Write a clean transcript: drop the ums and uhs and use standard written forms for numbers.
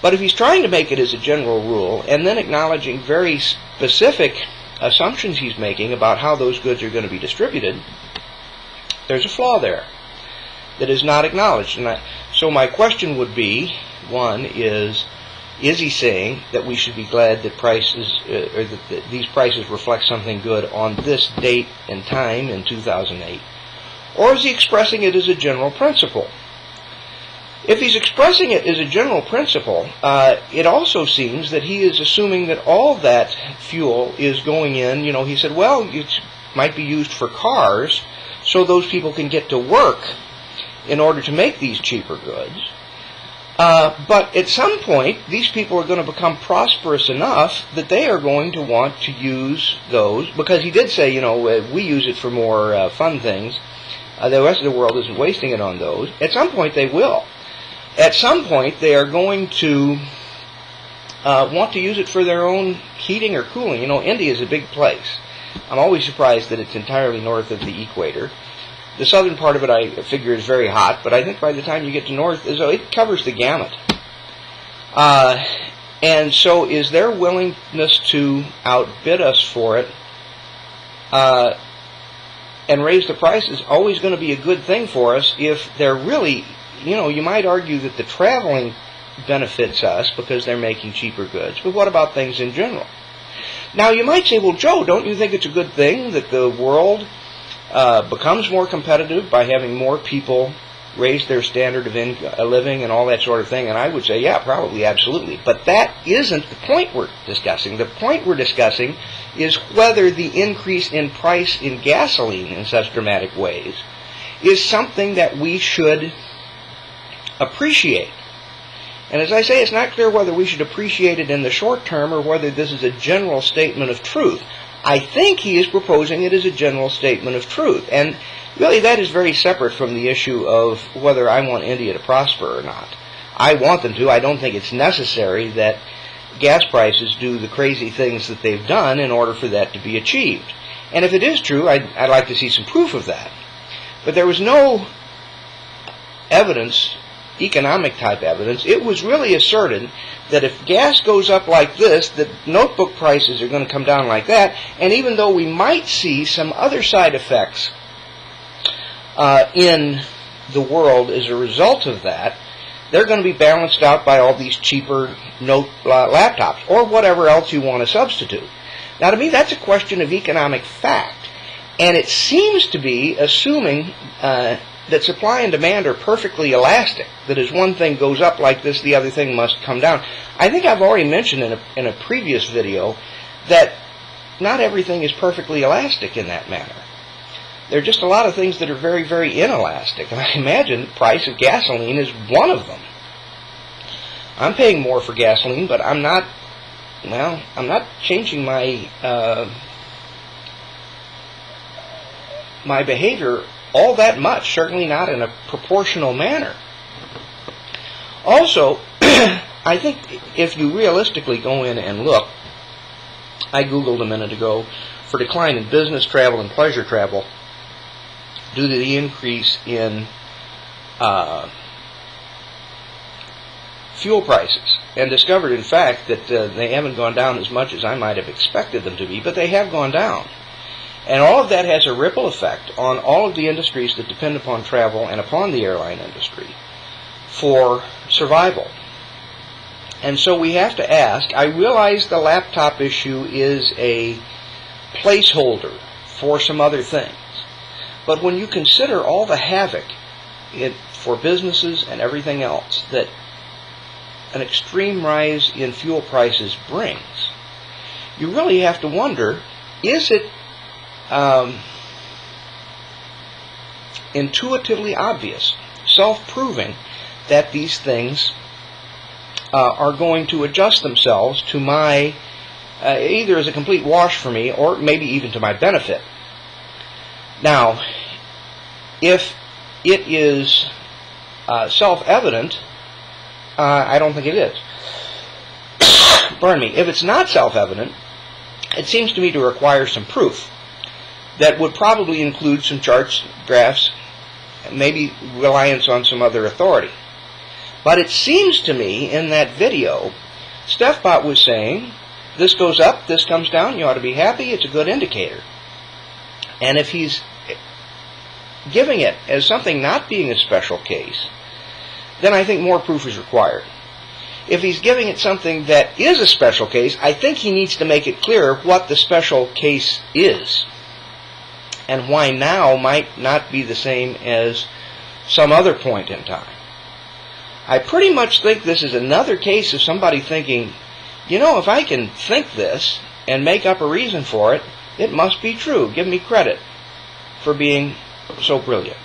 But if he's trying to make it as a general rule, and then acknowledging very specific assumptions he's making about how those goods are going to be distributed, there's a flaw there that is not acknowledged. So my question would be, one is he saying that we should be glad that prices, or that these prices reflect something good on this date and time in 2008? Or is he expressing it as a general principle? If he's expressing it as a general principle, it also seems that he is assuming that all that fuel is going in. He said, well, it might be used for cars so those people can get to work in order to make these cheaper goods. But at some point, these people are going to become prosperous enough that they are going to want to use those, because he did say, we use it for more fun things. The rest of the world isn't wasting it on those. At some point, they will. At some point, they are going to want to use it for their own heating or cooling. India is a big place. I'm always surprised that it's entirely north of the equator. The southern part of it, I figure, is very hot, but I think by the time you get to north, it covers the gamut. And so is their willingness to outbid us for it and raise the prices always going to be a good thing for us if they're really, you might argue that the traveling benefits us because they're making cheaper goods, but what about things in general? Now you might say, well, Joe, don't you think it's a good thing that the world becomes more competitive by having more people raise their standard of living and all that sort of thing? And I would say, yeah, probably, absolutely. But that isn't the point we're discussing. The point we're discussing is whether the increase in price in gasoline in such dramatic ways is something that we should appreciate. And as I say, it's not clear whether we should appreciate it in the short term or whether this is a general statement of truth. I think he is proposing it as a general statement of truth. And really that is very separate from the issue of whether I want India to prosper or not. I want them to. I don't think it's necessary that gas prices do the crazy things that they've done in order for that to be achieved. And if it is true, I'd like to see some proof of that. But there was no evidence, economic type evidence. It was really asserted that if gas goes up like this, that notebook prices are going to come down like that, and even though we might see some other side effects in the world as a result of that, they're going to be balanced out by all these cheaper laptops or whatever else you want to substitute. Now to me that's a question of economic fact, and it seems to be assuming that supply and demand are perfectly elastic, that as one thing goes up like this, the other thing must come down. I think I've already mentioned in a previous video that not everything is perfectly elastic in that manner. There are just a lot of things that are very, very inelastic, and I imagine the price of gasoline is one of them. I'm paying more for gasoline, but I'm not changing my my behavior all that much, certainly not in a proportional manner. Also, I think if you realistically go in and look, I Googled a minute ago for decline in business travel and pleasure travel due to the increase in fuel prices, and discovered in fact that they haven't gone down as much as I might have expected them to be, but they have gone down. And all of that has a ripple effect on all of the industries that depend upon travel and upon the airline industry for survival. And so we have to ask, I realize the laptop issue is a placeholder for some other things, but when you consider all the havoc for businesses and everything else that an extreme rise in fuel prices brings, you really have to wonder, is it intuitively obvious, self-proving, that these things are going to adjust themselves to my, either as a complete wash for me or maybe even to my benefit. Now, if it is self-evident, I don't think it is. Pardon me. If it's not self-evident, it seems to me to require some proof that would probably include some charts, graphs, maybe reliance on some other authority. But it seems to me in that video, Stefbot was saying, this goes up, this comes down, you ought to be happy, it's a good indicator. And if he's giving it as something not being a special case, then I think more proof is required. If he's giving it something that is a special case, I think he needs to make it clear what the special case is, and why now might not be the same as some other point in time. I pretty much think this is another case of somebody thinking, you know, if I can think this and make up a reason for it, it must be true. Give me credit for being so brilliant.